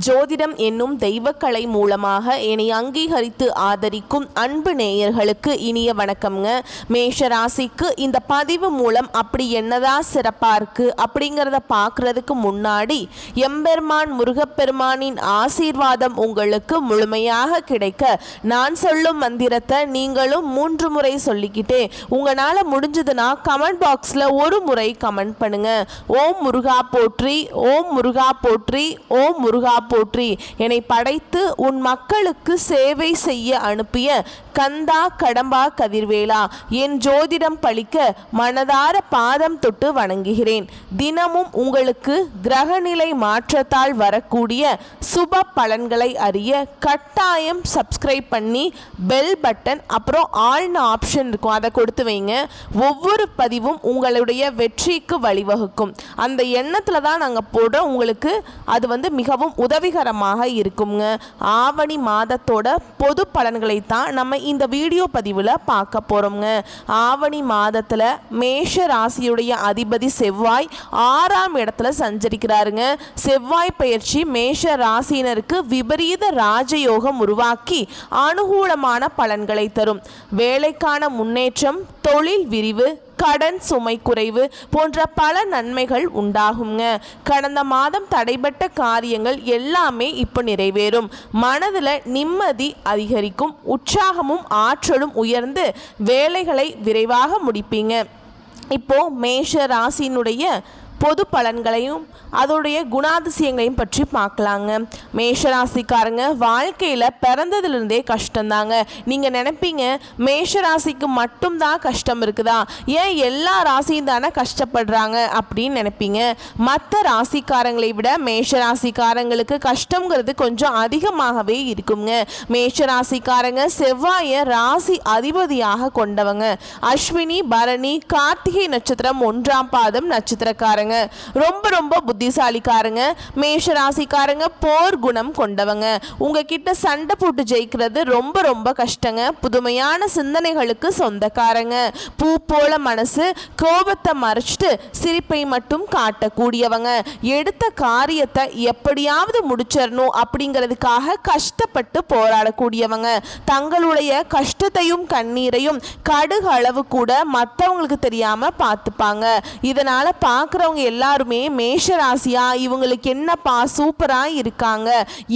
ஜோதிடம் என்னும் தெய்வக்கலை மூலமாக என்னை அங்கீகரித்து ஆதரிக்கும் அன்பு நேயர்களுக்கு இனிய வணக்கம்ங்க. மேஷ ராசிக்கு இந்த பதிவு மூலம் அப்படி என்னதான் சிறப்பாக இருக்குது அப்படிங்கிறத பார்க்குறதுக்கு முன்னாடி எம்பெருமான் முருகப்பெருமானின் ஆசீர்வாதம் உங்களுக்கு முழுமையாக கிடைக்க நான் சொல்லும் மந்திரத்தை நீங்களும் 3 முறை சொல்லிக்கிட்டே உங்களால் முடிஞ்சதுன்னா கமெண்ட் பாக்ஸில் ஒரு முறை கமெண்ட் பண்ணுங்க. ஓம் முருகா போற்றி, ஓம் முருகா போற்றி, ஓம் முருகா போற்றி. என்னை படைத்து உன் மக்களுக்கு சேவை செய்ய அனுப்பிய கந்தா கடம்பா கதிர்வேலா, என் ஜோதிடம் பழிக்க மனதார பாதம் தொட்டு வணங்குகிறேன். தினமும் உங்களுக்கு கிரகநிலை மாற்றத்தால் வரக்கூடிய சுப பலன்களை அறிய கட்டாயம் சப்ஸ்கிரைப் பண்ணி பெல் பட்டன் அப்புறம் ஆல்னு ஆப்ஷன் இருக்கும், அதை கொடுத்து வைங்க. ஒவ்வொரு பதிவும் உங்களுடைய வெற்றிக்கு வழிவகுக்கும். அந்த எண்ணத்தில் தான் நாங்கள் போடுறோம். உங்களுக்கு அது மிகவும் உதவிகரமாக இருக்குங்க. ஆவணி மாதத்தோட பொது பலன்களை தான் நம்ம இந்த வீடியோ பதிவில் பார்க்க போகிறோங்க. ஆவணி மாதத்தில் மேஷ ராசியுடைய அதிபதி செவ்வாய் 6ஆம் இடத்துல சஞ்சரிக்கிறாருங்க. செவ்வாய் பயிற்சி மேஷ ராசியினருக்கு விபரீத ராஜயோகம் உருவாக்கி அனுகூலமான பலன்களை தரும். வேலைக்கான முன்னேற்றம், தொழில் விரிவு, கடன் சுமை குறைவு போன்ற பல நன்மைகள் உண்டாகுங்க. கடந்த மாதம் தடைபட்ட காரியங்கள் எல்லாமே இப்போ நிறைவேறும். மனதில் நிம்மதி அதிகரிக்கும். உற்சாகமும் ஆற்றலும் உயர்ந்து வேலைகளை விரைவாக முடிப்பீங்க. இப்போ மேஷ ராசியினுடைய பொது பலன்களையும் அதோடைய குணாதிசயங்களையும் பற்றி பார்க்கலாங்க. மேஷராசிக்காரங்க வாழ்க்கையில் பிறந்ததுலேருந்தே கஷ்டம்தாங்க. நீங்கள் நினைப்பீங்க மேஷராசிக்கு மட்டும்தான் கஷ்டம் இருக்குதா, ஏன் எல்லா ராசியும் தானே கஷ்டப்படுறாங்க அப்படின்னு நினைப்பீங்க. மற்ற ராசிக்காரங்களை விட மேஷராசிக்காரங்களுக்கு கஷ்டங்கிறது கொஞ்சம் அதிகமாகவே இருக்குங்க. மேஷராசிக்காரங்க செவ்வாயை ராசி அதிபதியாக கொண்டவங்க. அஸ்வினி, பரணி, கார்த்திகை நட்சத்திரம் 1ஆம் பாதம் நட்சத்திரக்காரங்க. ரொம்ப ரொம்ப புத்திசாலிக்காரங்க. மேஷ ராசிக்காரங்க போர் குணம் கொண்டவங்க. உங்ககிட்ட சண்டை போட்டு ஜெயிக்கிறது ரொம்ப ரொம்ப கஷ்டங்க. புதுமையான சிந்தனைகளுக்கு சொந்தக்காரங்க. பூ போல மனசு, கோபத்தை மறைச்சிட்டு சிரிப்பை மட்டும் காட்டக்கூடியவங்க. எடுத்த காரியத்தை எப்படியாவது முடிச்சிடணும் அப்படிங்கிறதுக்காக கஷ்டப்பட்டு போராடக்கூடியவங்க. தங்களுடைய கஷ்டத்தையும் கண்ணீரையும் கடுகு அளவு கூட மற்றவங்களுக்கு தெரியாம பார்த்துப்பாங்க. இதனால பார்க்குறவங்க எல்லாருமே மேஷ ராசியா, இவங்களுக்கு என்னப்பா சூப்பரா இருக்காங்க,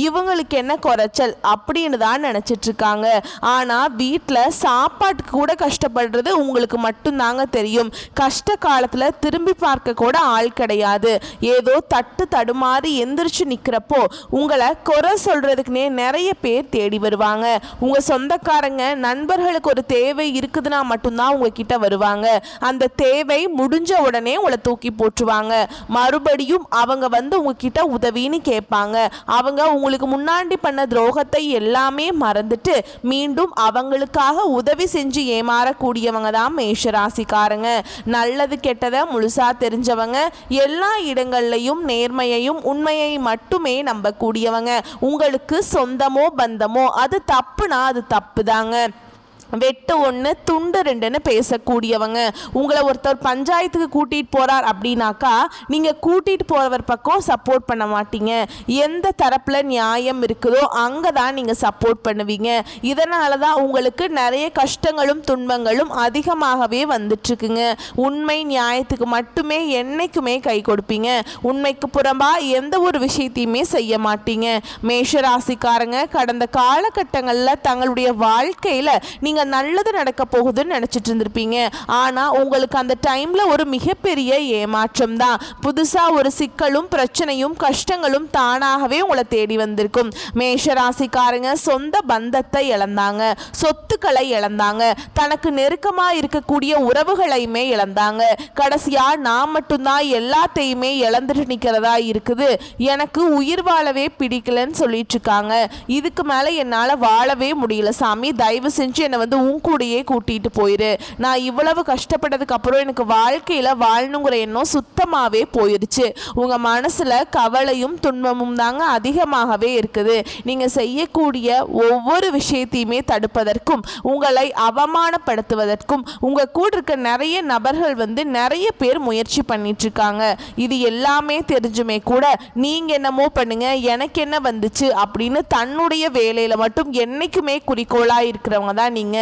இவங்களுக்கு என்ன குறைச்சல் அப்படின்னு தான் நினைச்சிட்டு இருக்காங்க. ஆனா வீட்டில் சாப்பாட்டுக்கு கூட கஷ்டப்படுறது உங்களுக்கு மட்டும்தாங்க தெரியும். கஷ்ட காலத்துல திரும்பி பார்க்க கூட ஆள் கிடையாது. ஏதோ தட்டு தடுமாறி எந்திரிச்சு நிக்கிறப்போ உங்களை குறை சொல்றதுக்குனே நிறைய பேர் தேடி வருவாங்க. உங்க சொந்தக்காரங்க நண்பர்களுக்கு ஒரு தேவை இருக்குதுன்னா மட்டும்தான் உங்ககிட்ட வருவாங்க. அந்த தேவை முடிஞ்ச உடனே உங்களை தூக்கி போட்டுருவாங்க. மறுபடியும் அவங்க உங்ககிட்ட உதவின்னு கேட்பாங்க. அவங்க உங்களுக்கு முன்னாடி பண்ண துரோகத்தை எல்லாமே மறந்துட்டு மீண்டும் அவங்களுக்காக உதவி செஞ்சு ஏமாறக்கூடியவங்க தான் மேஷராசிக்காரங்க. நல்லது கெட்டதை முழுசா தெரிஞ்சவங்க. எல்லா இடங்கள்லையும் நேர்மையையும் உண்மையை மட்டுமே நம்பக்கூடியவங்க. உங்களுக்கு சொந்தமோ பந்தமோ அது தப்புனா அது தப்பு தாங்க. வெட்டு 1 துண்டு 2ன்னு பேசக்கூடியவங்க. உங்களை ஒருத்தர் பஞ்சாயத்துக்கு கூட்டிகிட்டு போகிறார் அப்படின்னாக்கா நீங்கள் கூட்டிகிட்டு போகிறவர் பக்கம் சப்போர்ட் பண்ண மாட்டீங்க. எந்த தரப்பில் நியாயம் இருக்குதோ அங்கே தான் நீங்கள் சப்போர்ட் பண்ணுவீங்க. இதனால தான் உங்களுக்கு நிறைய கஷ்டங்களும் துன்பங்களும் அதிகமாகவே வந்துட்டுருக்குங்க. உண்மை நியாயத்துக்கு மட்டுமே என்றைக்குமே கை கொடுப்பீங்க. உண்மைக்கு புறம்பா எந்த ஒரு விஷயத்தையுமே செய்ய மாட்டீங்க. மேஷராசிக்காரங்க கடந்த காலகட்டங்களில் தங்களுடைய வாழ்க்கையில் நீங்கள் நல்லது நடக்க போகுதுன்னு நினைச்சிட்டு இருந்திருப்பீங்க. ஆனா உங்களுக்கு அந்த டைம்ல ஒரு மிகப்பெரிய ஏமாற்றம் தான். புதுசா ஒரு சிக்கலும் பிரச்சனையும் கஷ்டங்களும் தானாகவே உங்களை தேடி வந்திருக்கும். மேஷராசிக்காரங்க சொந்த பந்தத்தை இழந்தாங்க, சொத்துக்களை இழந்தாங்க, தனக்கு நெருக்கமா இருக்கக்கூடிய உறவுகளையுமே இழந்தாங்க. கடைசியா நான் மட்டும்தான் எல்லாத்தையுமே இழந்துட்டு நிக்கிறதா இருக்குது, எனக்கு உயிர் வாழவே பிடிக்கலன்னு சொல்லிட்டு இருக்காங்க. இதுக்கு மேல என்னால வாழவே முடியல சாமி, தயவு செஞ்சு என்னை வந்து உன் கூடயே கூட்டிட்டு போயிரு. நான் இவ்வளவு கஷ்டப்பட்டதுக்கு அப்புறம் எனக்கு வாழ்க்கையில வாழணுங்கிற எண்ணம் சுத்தமாவே போயிருச்சு. உங்க மனசுல கவலையும் துன்பமும் தாங்க அதிகமாகவே இருக்குது. நீங்க செய்யக்கூடிய ஒவ்வொரு விஷயத்தையுமே தடுப்பதற்கும் உங்களை அவமானப்படுத்துவதற்கும் உங்க கூட இருக்க நிறைய நபர்கள் வந்து நிறைய பேர் முயற்சி பண்ணிட்டு இருக்காங்க. இது எல்லாமே தெரிஞ்சுமே கூட நீங்க என்னமோ பண்ணுங்க, எனக்கு என்ன வந்துச்சு அப்படின்னு தன்னுடைய வேலையில மட்டும் என்னைக்குமே குறிக்கோளா இருக்கிறவங்க தான் நீங்க.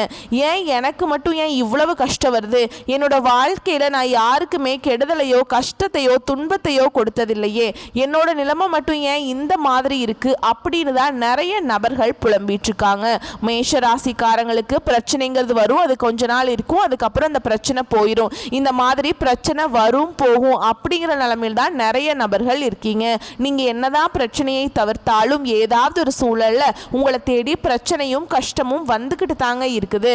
ஏன் எனக்கு மட்டும் ஏன் இவ்வளவு கஷ்டம் வருது, என்னோட வாழ்க்கையில நான் யாருக்குமே கெடுதலையோ கஷ்டத்தையோ துன்பத்தையோ கொடுத்ததில்லையே, என்னோட நிலைமை மட்டும் ஏன் இந்த மாதிரி இருக்கு அப்படின்னு தான் நிறைய நபர்கள் புலம்பிட்டு இருக்காங்க. மேஷ ராசிக்காரங்களுக்கு பிரச்சனைங்கிறது வரும், அது கொஞ்ச நாள் இருக்கும், அதுக்கப்புறம் அந்த பிரச்சனை போயிடும். இந்த மாதிரி பிரச்சனை வரும் போகும் அப்படிங்கிற நிலைமையில் தான் நிறைய நபர்கள் இருக்கீங்க. நீங்க என்னதான் பிரச்சனையை தவிர்த்தாலும் ஏதாவது ஒரு சூழல்ல உங்களை தேடி பிரச்சனையும் கஷ்டமும் வந்துகிட்டு தாங்க இருக்குது.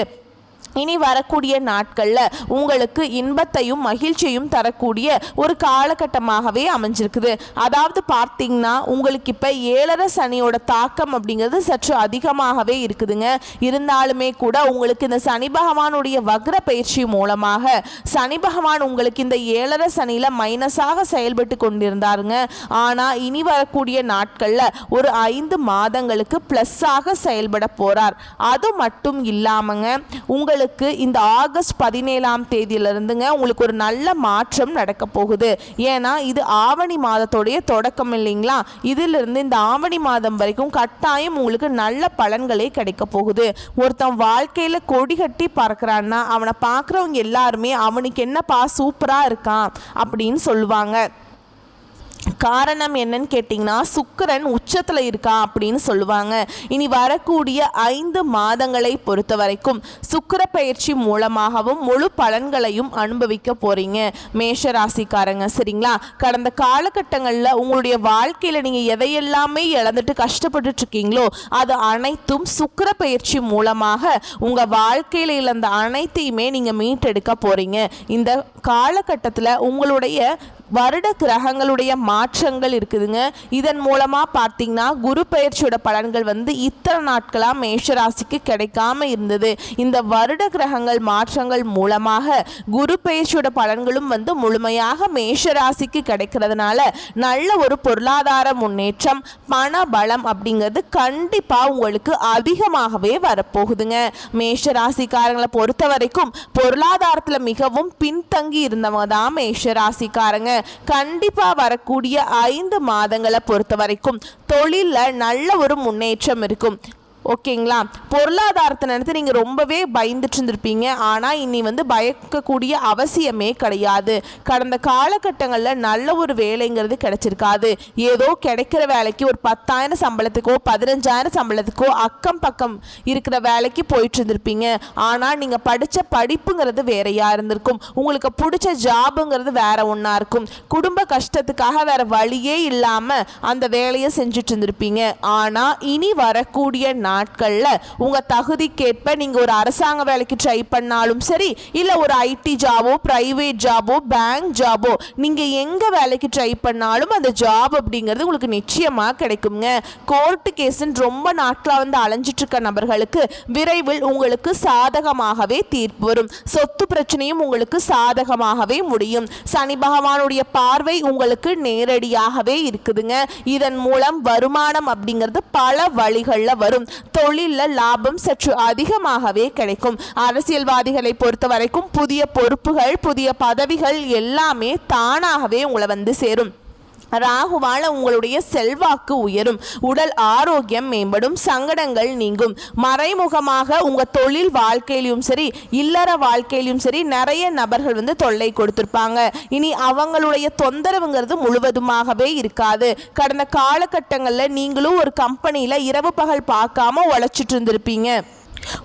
இனி வரக்கூடிய நாட்களில் உங்களுக்கு இன்பத்தையும் மகிழ்ச்சியும் தரக்கூடிய ஒரு காலகட்டமாகவே அமைஞ்சிருக்குது. அதாவது பார்த்தீங்கன்னா உங்களுக்கு இப்போ 7.5 சனியோட தாக்கம் அப்படிங்கிறது சற்று அதிகமாகவே இருக்குதுங்க. இருந்தாலுமே கூட உங்களுக்கு இந்த சனி பகவானுடைய வக்ர பயிற்சி மூலமாக சனி பகவான் உங்களுக்கு இந்த 7.5 சனியில் மைனஸாக செயல்பட்டு கொண்டிருந்தாருங்க. ஆனால் இனி வரக்கூடிய நாட்களில் ஒரு 5 மாதங்களுக்கு ப்ளஸ்ஸாக செயல்பட போகிறார். அது மட்டும் இல்லாமங்க உங்களுக்கு இந்த ஆகஸ்ட் 17ஆம் தேதியிலிருந்துங்க உங்களுக்கு ஒரு நல்ல மாற்றம் நடக்க போகுது. ஏன்னா இது ஆவணி மாதத்தோடைய தொடக்கம் இல்லைங்களா, இதிலிருந்து இந்த ஆவணி மாதம் வரைக்கும் கட்டாயம் உங்களுக்கு நல்ல பலன்களே கிடைக்க போகுது. ஒருத்தன் வாழ்க்கையில கொடி கட்டி பறக்கிறான்னா அவனை பார்க்குறவங்க எல்லாருமே அவனுக்கு என்னப்பா சூப்பரா இருக்கான் அப்படின்னு சொல்லுவாங்க. காரணம் என்னன்னு கேட்டிங்கன்னா சுக்கிரன் உச்சத்தில் இருக்கா அப்படின்னு சொல்லுவாங்க. இனி வரக்கூடிய 5 மாதங்களை பொறுத்த வரைக்கும் சுக்கிர பயிற்சி மூலமாகவும் முழு பலன்களையும் அனுபவிக்க போறீங்க மேஷ ராசிக்காரங்க. சரிங்களா, கடந்த காலகட்டங்களில் உங்களுடைய வாழ்க்கையில் நீங்கள் எதையெல்லாமே இழந்துட்டு கஷ்டப்பட்டுட்டு இருக்கீங்களோ அது அனைத்தும் சுக்கிர பயிற்சி மூலமாக உங்கள் வாழ்க்கையில் இழந்த அனைத்தையுமே நீங்கள் மீட்டெடுக்க போறீங்க. இந்த காலகட்டத்தில் உங்களுடைய வருட கிரகங்களுடைய மாற்றங்கள் இருக்குதுங்க. இதன் மூலமாக பார்த்தீங்கன்னா குரு பயிற்சியோட பலன்கள் வந்து இத்தனை நாட்களாக மேஷராசிக்கு கிடைக்காம இருந்தது. இந்த வருட கிரகங்கள் மாற்றங்கள் மூலமாக குரு பயிற்சியோட பலன்களும் வந்து முழுமையாக மேஷராசிக்கு கிடைக்கிறதுனால நல்ல ஒரு பொருளாதார முன்னேற்றம் பண பலம் அப்படிங்கிறது கண்டிப்பாக உங்களுக்கு அதிகமாகவே வரப்போகுதுங்க. மேஷராசிக்காரங்களை பொறுத்த வரைக்கும் பொருளாதாரத்தில் மிகவும் பின்தங்கி இருந்தவங்க தான் மேஷராசிக்காரங்க. கண்டிப்பா வரக்கூடிய 5 மாதங்களை பொறுத்த வரைக்கும் தொழிலில் நல்ல ஒரு முன்னேற்றம் இருக்கும். ஓகேங்களா, பொருளாதாரத்தை நினைத்து நீங்கள் ரொம்பவே பயந்துட்டு இருந்திருப்பீங்க. ஆனால் இனி வந்து பயக்கக்கூடிய அவசியமே கிடையாது. கடந்த காலகட்டங்களில் நல்ல ஒரு வேலைங்கிறது கிடைச்சிருக்காது. ஏதோ கிடைக்கிற வேலைக்கு ஒரு 10,000 சம்பளத்துக்கோ 15,000 சம்பளத்துக்கோ அக்கம் பக்கம் இருக்கிற வேலைக்கு போயிட்டு இருந்திருப்பீங்க. ஆனால் நீங்கள் படித்த படிப்புங்கிறது வேறையா இருந்திருக்கும். உங்களுக்கு பிடிச்ச ஜாபுங்கிறது வேற ஒன்றா இருக்கும். குடும்ப கஷ்டத்துக்காக வேற வழியே இல்லாமல் அந்த வேலையை செஞ்சுட்டு இருந்திருப்பீங்க. ஆனால் இனி வரக்கூடிய நாட்கள்ல உங்க தகுதிக்கேற்ப நீங்க ஒரு அரசாங்க வேலைக்கு ட்ரை பண்ணாலும் சரி, இல்ல ஒரு ஐடி ஜாபோ பிரைவேட் ஜாபோ பேங்க் ஜாபோ நீங்க எங்க வேலைக்கு ட்ரை பண்ணாலும் அந்த ஜாப் அப்படிங்கிறது உங்களுக்கு நிச்சயமா கிடைக்குங்க. கோர்ட்டு கேஸ்ன்னு ரொம்ப நாட்களா வந்து அலைஞ்சிட்டு இருக்க நபர்களுக்கு விரைவில் உங்களுக்கு சாதகமாகவே தீர்ப்பு வரும். சொத்து பிரச்சனையும் உங்களுக்கு சாதகமாகவே முடியும். சனி பகவானுடைய பார்வை உங்களுக்கு நேரடியாகவே இருக்குதுங்க. இதன் மூலம் வருமானம் அப்படிங்கிறது பல வழிகளில் வரும். தொழிலில் லாபம் சற்று அதிகமாகவே கிடைக்கும். அரசியல்வாதிகளை பொறுத்த வரைக்கும் புதிய பொறுப்புகள் புதிய பதவிகள் எல்லாமே தானாகவே உங்களை வந்து சேரும். ராகுவால உங்களுடைய செல்வாக்கு உயரும், உடல் ஆரோக்கியம் மேம்படும், சங்கடங்கள் நீங்கும். மறைமுகமாக உங்க தொழில் வாழ்க்கையிலும் சரி இல்லற வாழ்க்கையிலும் சரி நிறைய நபர்கள் வந்து தொல்லை கொடுத்திருப்பாங்க. இனி அவங்களுடைய தொந்தரவுங்கிறது முழுவதுமாகவே இருக்காது. கடந்த காலகட்டங்களில் நீங்களும் ஒரு கம்பெனியில் இரவு பகல் பார்க்காம உழைச்சிட்டு இருந்திருப்பீங்க.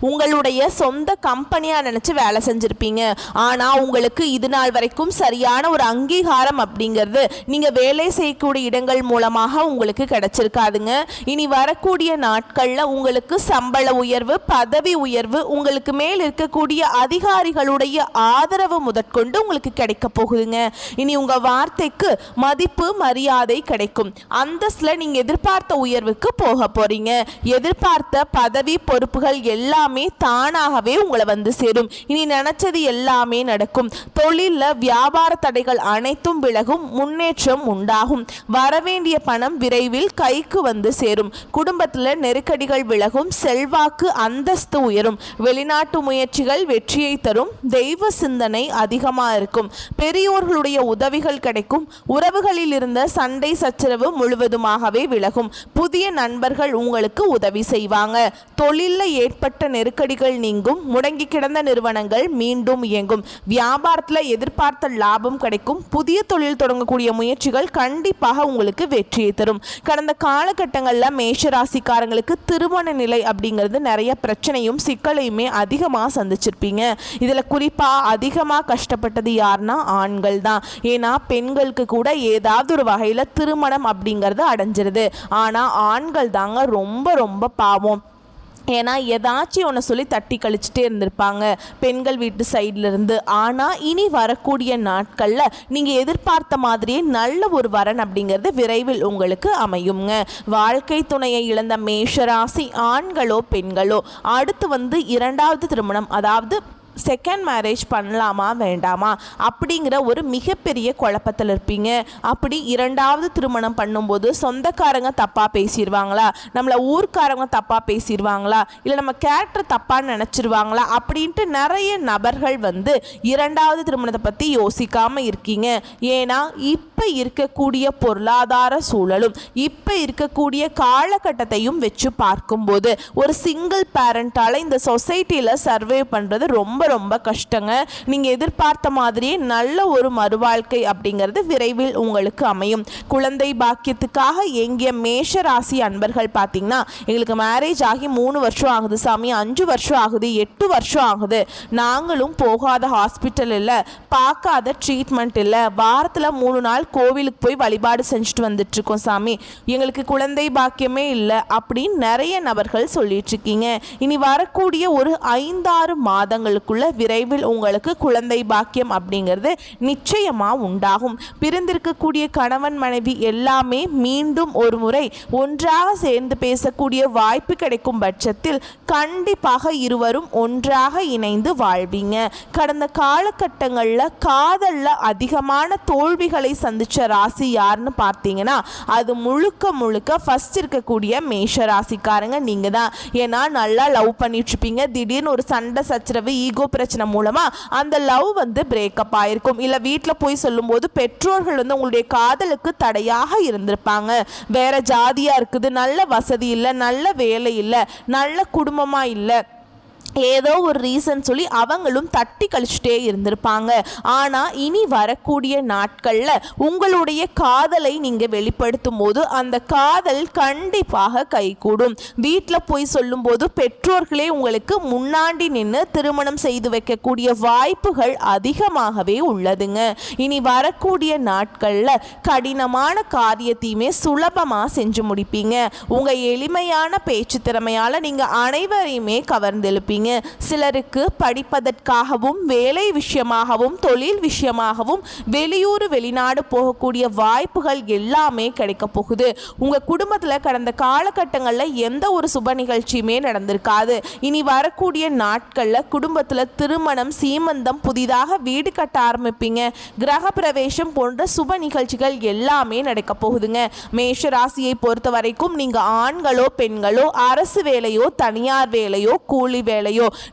உங்களுடைய சொந்த கம்பெனியாக நினச்சி வேலை செஞ்சுருப்பீங்க. ஆனால் உங்களுக்கு இது நாள் வரைக்கும் சரியான ஒரு அங்கீகாரம் அப்படிங்கிறது நீங்கள் வேலை செய்யக்கூடிய இடங்கள் மூலமாக உங்களுக்கு கிடைச்சிருக்காதுங்க. இனி வரக்கூடிய நாட்களில் உங்களுக்கு சம்பள உயர்வு பதவி உயர்வு உங்களுக்கு மேல் இருக்கக்கூடிய அதிகாரிகளுடைய ஆதரவு முதற்கொண்டு உங்களுக்கு கிடைக்க போகுதுங்க. இனி உங்கள் வார்த்தைக்கு மதிப்பு மரியாதை கிடைக்கும். அந்தஸ்தில் நீங்கள் எதிர்பார்த்த உயர்வுக்கு போக போகிறீங்க. எதிர்பார்த்த பதவி பொறுப்புகள் எல்லாம் எல்லாமே தானாகவே உங்களை வந்து சேரும். இனி நினைச்சது எல்லாமே நடக்கும். தொழிலில் வியாபார தடைகள் அனைத்தும் விலகும், முன்னேற்றம் உண்டாகும். வரவேண்டிய பணம் விரைவில் கைக்கு வந்து சேரும். குடும்பத்தில் நெருக்கடிகள் விலகும், செல்வாக்கு அந்தஸ்து உயரும். வெளிநாட்டு முயற்சிகள் வெற்றியை தரும். தெய்வ சிந்தனை அதிகமாக இருக்கும். பெரியோர்களுடைய உதவிகள் கிடைக்கும். உறவுகளில் இருந்த சண்டை சச்சரவு முழுவதுமாகவே விலகும். புதிய நண்பர்கள் உங்களுக்கு உதவி செய்வாங்க. தொழிலில் ஏற்பட்ட நெருக்கடிகள் நீங்கும். முடங்கி கிடந்த நிறுவனங்கள் மீண்டும் இயங்கும். வியாபாரத்தில் எதிர்பார்த்த லாபம் கிடைக்கும். புதிய தொழில் தொடங்கக்கூடிய முயற்சிகள் கண்டிப்பாக உங்களுக்கு வெற்றியை தரும். கடந்த காலகட்டங்களில் மேஷராசிக்காரங்களுக்கு திருமண நிலை அப்படிங்கிறது நிறைய பிரச்சனையும் சிக்கலையுமே அதிகமாக சந்திச்சிருப்பீங்க. இதில் குறிப்பாக அதிகமாக கஷ்டப்பட்டது யாருன்னா ஆண்கள் தான். ஏன்னா பெண்களுக்கு கூட ஏதாவது ஒரு வகையில் திருமணம் அப்படிங்கிறது அடைஞ்சிருது. ஆனால் ஆண்கள் தாங்க ரொம்ப ரொம்ப பாவம். ஏன்னா ஏதாச்சும் ஒன்று சொல்லி தட்டி கழிச்சிட்டே இருந்திருப்பாங்க பெண்கள் வீட்டு சைட்லேருந்து. ஆனால் இனி வரக்கூடிய நாட்களில் நீங்கள் எதிர்பார்த்த மாதிரியே நல்ல ஒரு வரன் அப்படிங்கிறது விரைவில் உங்களுக்கு அமையுங்க. வாழ்க்கை துணையை இழந்த மேஷராசி ஆண்களோ பெண்களோ அடுத்து இரண்டாவது திருமணம், அதாவது செகண்ட் மேரேஜ் பண்ணலாமா வேண்டாமா அப்படிங்கிற ஒரு மிகப்பெரிய குழப்பத்தில் இருப்பீங்க. அப்படி இரண்டாவது திருமணம் பண்ணும்போது சொந்தக்காரங்க தப்பாக பேசிடுவாங்களா, நம்மளை ஊர்க்காரங்க தப்பாக பேசிடுவாங்களா, இல்லை நம்ம கேரக்டர் தப்பாக நினச்சிருவாங்களா அப்படின்ட்டு நிறைய நபர்கள் இரண்டாவது திருமணத்தை பற்றி யோசிக்காமல் இருக்கீங்க. ஏன்னா இப்போ இருக்கக்கூடிய பொருளாதார சூழலும் இப்போ இருக்கக்கூடிய காலகட்டத்தையும் வச்சு பார்க்கும்போது ஒரு சிங்கிள் பேரண்டால் இந்த சொசைட்டியில் சர்வே பண்ணுறது ரொம்ப ரொம்ப கஷ்டங்க. நீங்கள் எதிர்பார்த்த மாதிரியே நல்ல ஒரு மறுவாழ்க்கை அப்படிங்கிறது விரைவில் உங்களுக்கு அமையும். குழந்தை பாக்கியத்துக்காக எங்கிய மேஷ ராசி அன்பர்கள் பார்த்தீங்கன்னா, எங்களுக்கு மேரேஜ் ஆகி 3 வருஷம் ஆகுது சாமி, 5 வருஷம் ஆகுது, 8 வருஷம் ஆகுது, நாங்களும் போகாத ஹாஸ்பிட்டல் இல்லை, பார்க்காத ட்ரீட்மெண்ட் இல்லை, வாரத்தில் 3 நாள் கோவிலுக்கு போய் வழிபாடு செஞ்சுட்டு வந்துட்டுருக்கோம் சாமி, எங்களுக்கு குழந்தை பாக்கியமே இல்லை அப்படின்னு நிறைய நபர்கள் சொல்லிட்டு இருக்கீங்க. இனி வரக்கூடிய ஒரு 5-6 மாதங்களுக்கு விரைவில் உங்களுக்கு குழந்தை பாக்கியம் அப்படிங்கிறது நிச்சயமா உண்டாகும். பிரிந்திருக்கக்கூடிய கணவன் மனைவி எல்லாமே மீண்டும் ஒரு முறை ஒன்றாக சேர்ந்து பேசக்கூடிய வாய்ப்பு கிடைக்கும் பட்சத்தில் கண்டிப்பாக இருவரும் ஒன்றாக இணைந்து வாழ்வீங்க. கடந்த காலகட்டங்களில் காதலில் அதிகமான தோல்விகளை சந்திச்ச ராசி யாருன்னு பார்த்தீங்கன்னா அது முழுக்க முழுக்க ஃபர்ஸ்ட் இருக்கக்கூடிய மேஷ ராசிக்காரங்க நீங்க தான். ஏன்னா நல்லா லவ் பண்ணிட்டு இருப்பீங்க, திடீர்னு ஒரு சண்டை சச்சரவு ஈகோ பிரச்சனை மூலமா அந்த லவ் பிரேக்கப் ஆயிருக்கும். இல்ல வீட்டில் போய் சொல்லும்போது பெற்றோர்கள் உங்களுடைய காதலுக்கு தடையாக இருந்திருப்பாங்க. வேற ஜாதியா இருக்குது, நல்ல வசதி இல்லை, நல்ல வேலை இல்லை, நல்ல குடும்பமா இல்லை, ஏதோ ஒரு ரீசன் சொல்லி அவங்களும் தட்டி கழிச்சுட்டே இருந்திருப்பாங்க. ஆனால் இனி வரக்கூடிய நாட்களில் உங்களுடைய காதலை நீங்கள் வெளிப்படுத்தும் போது அந்த காதல் கண்டிப்பாக கைகூடும். வீட்டில் போய் சொல்லும்போது பெற்றோர்களே உங்களுக்கு முன்னாடி நின்று திருமணம் செய்து வைக்கக்கூடிய வாய்ப்புகள் அதிகமாகவே உள்ளதுங்க. இனி வரக்கூடிய நாட்களில் கடினமான காரியத்தையுமே சுலபமாக செஞ்சு முடிப்பீங்க. உங்கள் எளிமையான பேச்சு திறமையால் நீங்கள் அனைவரையுமே கவர்ந்தெழுப்பீங்க. சிலருக்கு படிப்பதற்காகவும் வேலை விஷயமாகவும் தொழில் விஷயமாகவும் வெளியூர் வெளிநாடு போகக்கூடிய வாய்ப்புகள் எல்லாமே கிடைக்க போகுது. உங்க குடும்பத்தில் கடந்த காலகட்டங்களில் எந்த ஒரு சுப நிகழ்ச்சியுமே நடந்திருக்காது. இனி வரக்கூடிய நாட்களில் குடும்பத்தில் திருமணம், சீமந்தம், புதிதாக வீடு கட்ட ஆரம்பிப்பீங்க. கிரக பிரவேசம் போன்ற சுப நிகழ்ச்சிகள் எல்லாமே நடக்க போகுதுங்க. மேஷ ராசியை பொறுத்த வரைக்கும் நீங்க ஆண்களோ பெண்களோ அரசு வேலையோ தனியார் வேலையோ கூலி வேலையோ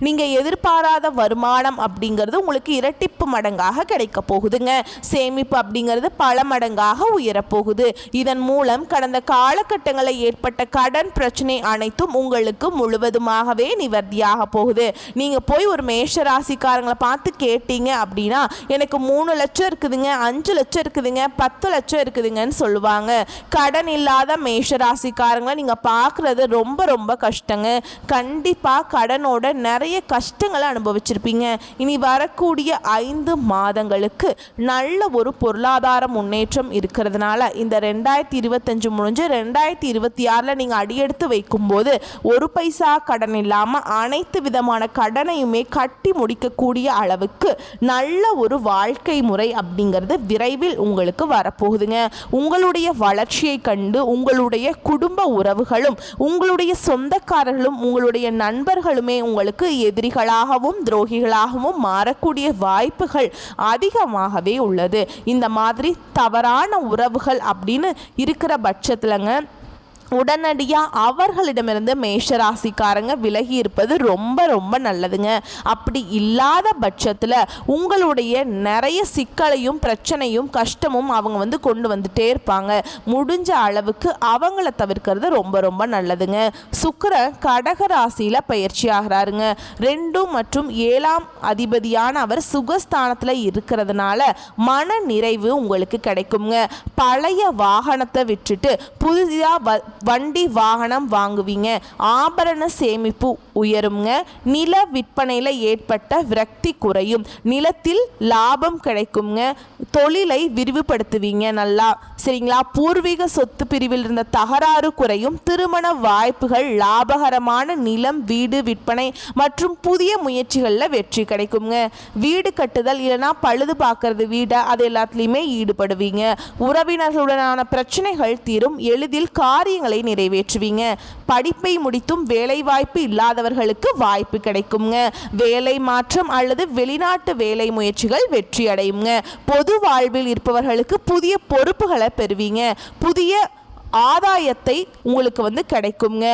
நீங்க எதிர்பாராத வருமானம் அப்படிங்கிறது உங்களுக்கு இரட்டிப்பு மடங்காக கிடைக்க போகுதுங்க. சேமிப்பு அப்படிங்கிறது பல மடங்காக உயரப்போகுது. இதன் மூலம் கடந்த காலகட்டங்களில் ஏற்பட்ட கடன் பிரச்சனை அனைத்தும் உங்களுக்கு முழுவதுமாகவே நிவர்த்தியாக போகுது. நீங்க போய் ஒரு மேஷ ராசிக்காரங்களை பார்த்து கேட்டீங்க அப்படின்னா எனக்கு 3 லட்சம் இருக்குதுங்க, 5 லட்சம் இருக்குதுங்க, 10 லட்சம் இருக்குதுங்கன்னு சொல்லுவாங்க. கடன் இல்லாத மேஷ ராசிக்காரங்களை நீங்க பார்க்கறது ரொம்ப ரொம்ப கஷ்டங்க. கண்டிப்பா கடனோட நிறைய கஷ்டங்களை அனுபவிச்சிருப்பீங்க. இனி வரக்கூடிய 5 மாதங்களுக்கு நல்ல ஒரு பொருளாதார முன்னேற்றம் இருக்கிறதுனால இந்த 2025 முடிஞ்சு 2026 நீங்கள் அடியெடுத்து வைக்கும்போது ஒரு பைசா கடன் இல்லாமல் அனைத்து விதமான கடனையுமே கட்டி முடிக்கக்கூடிய அளவுக்கு நல்ல ஒரு வாழ்க்கை முறை அப்படிங்கிறது விரைவில் உங்களுக்கு வரப்போகுதுங்க. உங்களுடைய வளர்ச்சியை கண்டு உங்களுடைய குடும்ப உறவுகளும் உங்களுடைய சொந்தக்காரர்களும் உங்களுடைய நண்பர்களுமே உங்களுக்கு எதிரிகளாகவும் துரோகிகளாகவும் மாறக்கூடிய வாய்ப்புகள் அதிகமாகவே உள்ளது. இந்த மாதிரி தவறான உறவுகள் அப்படின்னு இருக்கிற பட்சத்துலங்க உடனடியாக அவர்களிடமிருந்து மேஷராசிக்காரங்க விலகி இருப்பது ரொம்ப ரொம்ப நல்லதுங்க. அப்படி இல்லாத பட்சத்தில் உங்களுடைய நிறைய சிக்கலையும் பிரச்சனையும் கஷ்டமும் அவங்க கொண்டு வந்துட்டே இருப்பாங்க. முடிஞ்ச அளவுக்கு அவங்கள தவிர்க்கிறது ரொம்ப ரொம்ப நல்லதுங்க. சுக்கிரன் கடக ராசியில் பயிற்சி ஆகிறாருங்க. 2 மற்றும் 7ஆம் அதிபதியான அவர் சுகஸ்தானத்தில் இருக்கிறதுனால மன நிறைவு உங்களுக்கு கிடைக்குங்க. பழைய வாகனத்தை விட்டுட்டு புதிதாக வண்டி வாகனம் வாங்குவீங்க. ஆபரண சேமிப்பு உயருங்க. நில விற்பனையில் ஏற்பட்ட விரக்தி குறையும். நிலத்தில் லாபம் கிடைக்குங்க. தொழிலை விரிவுபடுத்துவீங்க. நல்லா சரிங்களா. பூர்வீக சொத்து பிரிவில் இருந்த தகராறு குறையும். திருமண வாய்ப்புகள், லாபகரமான நிலம் வீடு விற்பனை மற்றும் புதிய முயற்சிகளில் வெற்றி கிடைக்குங்க. வீடு கட்டுதல் இல்லைனா பழுது பார்க்கறது வீடை அது எல்லாத்துலேயுமே ஈடுபடுவீங்க. உறவினர்களுடனான பிரச்சனைகள் தீரும். எளிதில் காரியங்களை நிறைவேற்றுவீங்க. படிப்பை முடித்தும் வேலைவாய்ப்பு இல்லாதவர்களுக்கு வாய்ப்பு கிடைக்குங்க. வேலை மாற்றம் அல்லது வெளிநாட்டு வேலை முயற்சிகள் வெற்றி அடையுங்க. பொது வாழ்வில் இருப்பவர்களுக்கு புதிய பொறுப்புகளை பெறுவீங்க. புதிய ஆதாயத்தை உங்களுக்கு கிடைக்குங்க.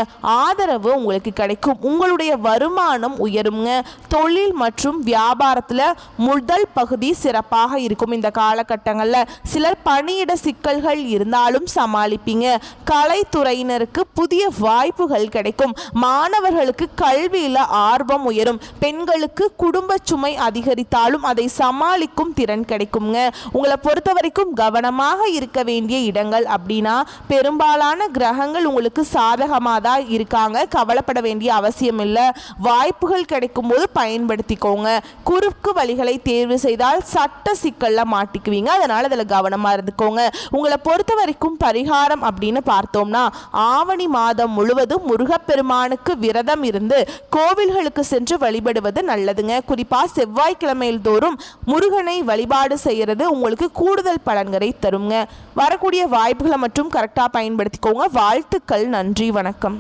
ஆதரவு உங்களுக்கு கிடைக்கும். உங்களுடைய வருமானம் உயருங்க. தொழில் மற்றும் வியாபாரத்தில் முதல் பகுதி சிறப்பாக இருக்கும். இந்த காலகட்டங்களில் சிலர் பணியிட சிக்கல்கள் இருந்தாலும் சமாளிப்பீங்க. கலைத்துறையினருக்கு புதிய வாய்ப்புகள் கிடைக்கும். மாணவர்களுக்கு கல்வியில் ஆர்வம் உயரும். பெண்களுக்கு குடும்ப சுமை அதிகரித்தாலும் அதை சமாளிக்கும் திறன் கிடைக்குங்க. உங்களை பொறுத்த வரைக்கும் கவனமாக இருக்க வேண்டிய இடங்கள் அப்படின்னா பெரும்பாலான கிரகங்கள் உங்களுக்கு சாதகமாக தான் இருக்காங்க. கவலைப்பட வேண்டிய அவசியம் இல்லை. வாய்ப்புகள் கிடைக்கும் போது பயன்படுத்திக்கோங்க. குறுக்கு வழிகளை தேர்வு செய்தால் சட்ட சிக்கல்ல மாட்டிக்குவீங்க. அதனால அதில் கவனமாக இருந்துக்கோங்க. உங்களை பொறுத்த வரைக்கும் பரிகாரம் அப்படின்னு பார்த்தோம்னா ஆவணி மாதம் முழுவதும் முருகப்பெருமானுக்கு விரதம் இருந்து கோவில்களுக்கு சென்று வழிபடுவது நல்லதுங்க. குறிப்பாக செவ்வாய்க்கிழமையில் தோறும் முருகனை வழிபாடு செய்கிறது உங்களுக்கு கூடுதல் பலன்களை தருங்க. வரக்கூடிய வாய்ப்புகளை மற்றும் கரெக்டாக பயன்படுத்திக்கோங்க. வாழ்த்துக்கள். நன்றி. வணக்கம்.